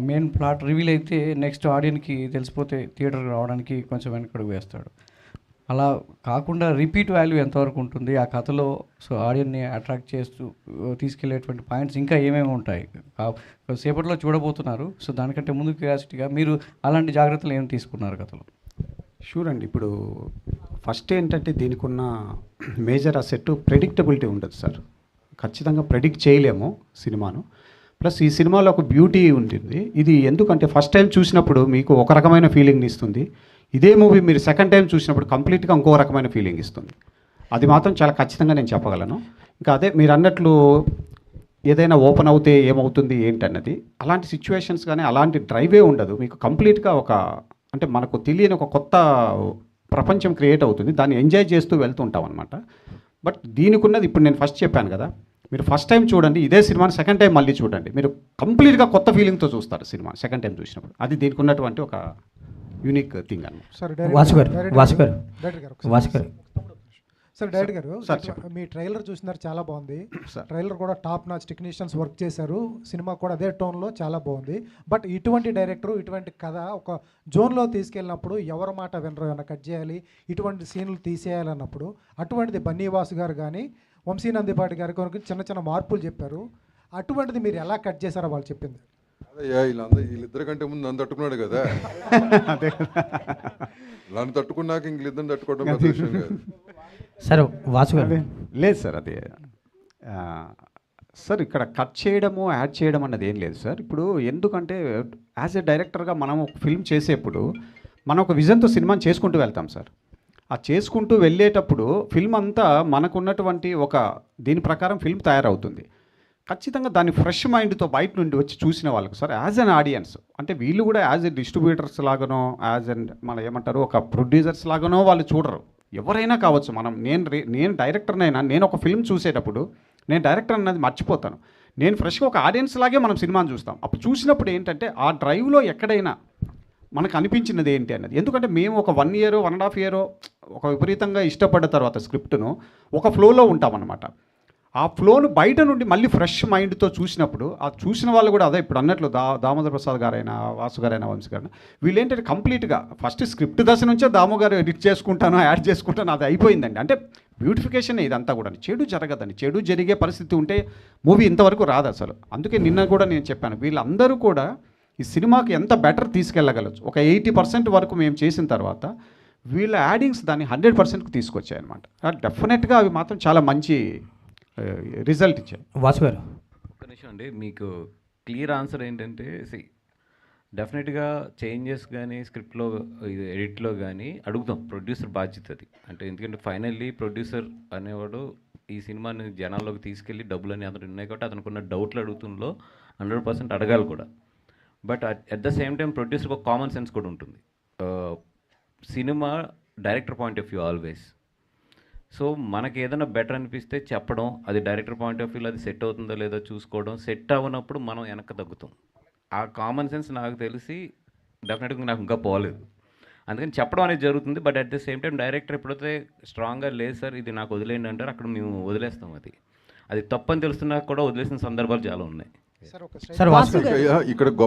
Main plot reveal అయితే next ఆడియన్కి తెలిసిపోతే థియేటర్కి రావడానికి కొంచెం వెనకడుగు వేస్తాడు. అలా కాకుండా రిపీట్ వాల్యూ ఎంతవరకు ఉంటుంది ఆ కథలో? సో ఆడియన్ని అట్రాక్ట్ చేస్తూ తీసుకెళ్లేటువంటి పాయింట్స్ ఇంకా ఏమేమి ఉంటాయి? సేపట్లో చూడబోతున్నారు. సో దానికంటే ముందు క్యూరియాసిటీగా మీరు అలాంటి జాగ్రత్తలు ఏమి తీసుకున్నారు కథలో? షూర్ అండి. ఇప్పుడు ఫస్ట్ ఏంటంటే దీనికి ఉన్న మేజర్ అసెట్ ప్రెడిక్టబిలిటీ ఉండదు సార్. ఖచ్చితంగా ప్రెడిక్ట్ చేయలేము సినిమాను. ప్లస్ ఈ సినిమాలో ఒక బ్యూటీ ఉంటుంది. ఇది ఎందుకంటే ఫస్ట్ టైం చూసినప్పుడు మీకు ఒక రకమైన ఫీలింగ్ని ఇస్తుంది. ఇదే మూవీ మీరు సెకండ్ టైం చూసినప్పుడు కంప్లీట్గా ఇంకో రకమైన ఫీలింగ్ ఇస్తుంది. అది మాత్రం చాలా ఖచ్చితంగా నేను చెప్పగలను. ఇంకా అదే మీరు అన్నట్లు ఏదైనా ఓపెన్ అవుతే ఏమవుతుంది ఏంటన్నది, అలాంటి సిచ్యువేషన్స్ కానీ అలాంటి డ్రైవే ఉండదు. మీకు కంప్లీట్గా ఒక అంటే మనకు తెలియని ఒక కొత్త ప్రపంచం క్రియేట్ అవుతుంది. దాన్ని ఎంజాయ్ చేస్తూ వెళ్తూ ఉంటాం అనమాట. బట్ దీనికి ఉన్నది ఇప్పుడు నేను ఫస్ట్ చెప్పాను కదా, మీరు ఫస్ట్ టైం చూడండి, ఇదే సినిమాని సెకండ్ టైం మళ్ళీ చూడండి, మీరు కంప్లీట్గా కొత్త ఫీలింగ్తో చూస్తారు సినిమా సెకండ్ టైం చూసినప్పుడు. అది దీనికి ఉన్నటువంటి ఒక యూనిక్ థింగ్ అన్నమాట. సార్ డైరెక్టర్ గారు, మీ ట్రైలర్ చూసినారు, చాలా బాగుంది. ట్రైలర్ కూడా టాప్ నాచ్ టెక్నీషియన్స్ వర్క్ చేశారు. సినిమా కూడా అదే టోన్లో చాలా బాగుంది. బట్ ఇటువంటి డైరెక్టర్ ఇటువంటి కథ ఒక జోన్లో తీసుకెళ్ళినప్పుడు ఎవరి మాట వినరు, ఏమైనా కట్ చేయాలి, ఇటువంటి సీన్లు తీసేయాలన్నప్పుడు అటువంటిది బన్నీవాసు గారు కానీ వంశీనందిపాటి గారి కొరకు చిన్న చిన్న మార్పులు చెప్పారు. అటువంటిది మీరు ఎలా కట్ చేశారో వాళ్ళు చెప్పింది. వీళ్ళిద్దరి కంటే ముందు నన్ను తట్టుకున్నాడు కదా, నన్ను తట్టుకున్నాక వీళ్ళిద్దరిని తట్టుకోవడం పెద్ద విషయం కాదు. సార్ వాసు గారు లేదు సార్, అది సార్ ఇక్కడ కట్ చేయడము యాడ్ చేయడం అన్నది ఏం లేదు సార్. ఇప్పుడు ఎందుకంటే యాజ్ ఎ డైరెక్టర్గా మనం ఒక ఫిల్మ్ చేసేప్పుడు మనం ఒక విజన్తో సినిమాని చేసుకుంటూ వెళ్తాం సార్. ఆ చేసుకుంటూ వెళ్ళేటప్పుడు ఫిల్మ్ అంతా మనకున్నటువంటి ఒక దీని ప్రకారం ఫిల్మ్ తయారవుతుంది. ఖచ్చితంగా దాన్ని ఫ్రెష్ మైండ్తో బయట నుండి వచ్చి చూసిన వాళ్ళకు సార్, యాజ్ అన్ ఆడియన్స్ అంటే వీళ్ళు కూడా యాజ్ ఎ డిస్ట్రిబ్యూటర్స్ లాగానో, యాజ్ అన్ మన ఏమంటారు ఒక ప్రొడ్యూసర్స్ లాగానో వాళ్ళు చూడరు. ఎవరైనా కావచ్చు. నేను డైరెక్టర్నైనా నేను ఒక ఫిల్మ్ చూసేటప్పుడు నేను డైరెక్టర్ అన్నది మర్చిపోతాను. నేను ఫ్రెష్గా ఒక ఆడియన్స్ లాగే మనం సినిమాని చూస్తాం. అప్పుడు చూసినప్పుడు ఏంటంటే ఆ డ్రైవ్లో ఎక్కడైనా మనకు అనిపించినది ఏంటి అన్నది. ఎందుకంటే మేము ఒక 1 year 1.5 year ఒక విపరీతంగా ఇష్టపడ్డ తర్వాత స్క్రిప్ట్ను ఒక ఫ్లోలో ఉంటామన్నమాట. ఆ ఫ్లోను బయట నుండి మళ్ళీ ఫ్రెష్ మైండ్తో చూసినప్పుడు ఆ చూసిన వాళ్ళు కూడా అదే ఇప్పుడు అన్నట్లు దామోదర్ ప్రసాద్ గారైనా, వాసు గారైనా, వంశీ గారైనా, వీళ్ళు ఏంటంటే కంప్లీట్గా ఫస్ట్ స్క్రిప్ట్ దశ నుంచే దాము గారు ఎడిట్ చేసుకుంటాను, యాడ్ చేసుకుంటాను, అది అయిపోయిందండి. అంటే బ్యూటిఫికేషన్ ఇదంతా కూడా. చెడు జరగదండి. చెడు జరిగే పరిస్థితి ఉంటే మూవీ ఇంతవరకు రాదు అసలు. అందుకే నిన్న కూడా నేను చెప్పాను, వీళ్ళందరూ కూడా ఈ సినిమాకి ఎంత బెటర్ తీసుకెళ్ళగలచ్చు. ఒక 80% వరకు మేము చేసిన తర్వాత వీళ్ళ యాడింగ్స్ దాన్ని 100%కి తీసుకొచ్చాయి అనమాట. డెఫినెట్గా అవి మాత్రం చాలా మంచి రిజల్ట్ ఇచ్చాయి. వాసు గారు ఒక్క నిమిషం అండి, మీకు క్లియర్ ఆన్సర్ ఏంటంటే డెఫినెట్గా చేంజెస్ కానీ స్క్రిప్ట్లో ఎడిట్లో కానీ అడుగుతాం. ప్రొడ్యూసర్ బాధ్యత అది. అంటే ఎందుకంటే ఫైనల్లీ ప్రొడ్యూసర్ అనేవాడు ఈ సినిమాని జనాల్లోకి తీసుకెళ్ళి డబ్బులని అతను ఉన్నాయి కాబట్టి అతనుకున్న డౌట్లు అడుగుతుందో 100% అడగాలి కూడా. But at the same time ప్రొడ్యూసర్కి ఒక కామన్ సెన్స్ కూడా ఉంటుంది. సినిమా director point of view always. So మనకి ఏదైనా బెటర్ అనిపిస్తే చెప్పడం, అది డైరెక్టర్ పాయింట్ ఆఫ్ వ్యూలో అది సెట్ అవుతుందో లేదో చూసుకోవడం, సెట్ అవ్వనప్పుడు మనం వెనక్కి తగ్గుతాం. ఆ కామన్ సెన్స్ నాకు తెలిసి డెఫినెట్గా నాకు ఇంకా పోలేదు. అందుకని చెప్పడం అనేది జరుగుతుంది. But at the same time director ఎప్పుడైతే స్ట్రాంగ్గా లేదు సార్ ఇది నాకు వదిలేయండి అంటారు, అక్కడ మేము వదిలేస్తాం. అది తప్పని తెలుస్తున్నా కూడా వదిలేసిన సందర్భాలు చాలా ఉన్నాయి. సార్ ఇక్కడ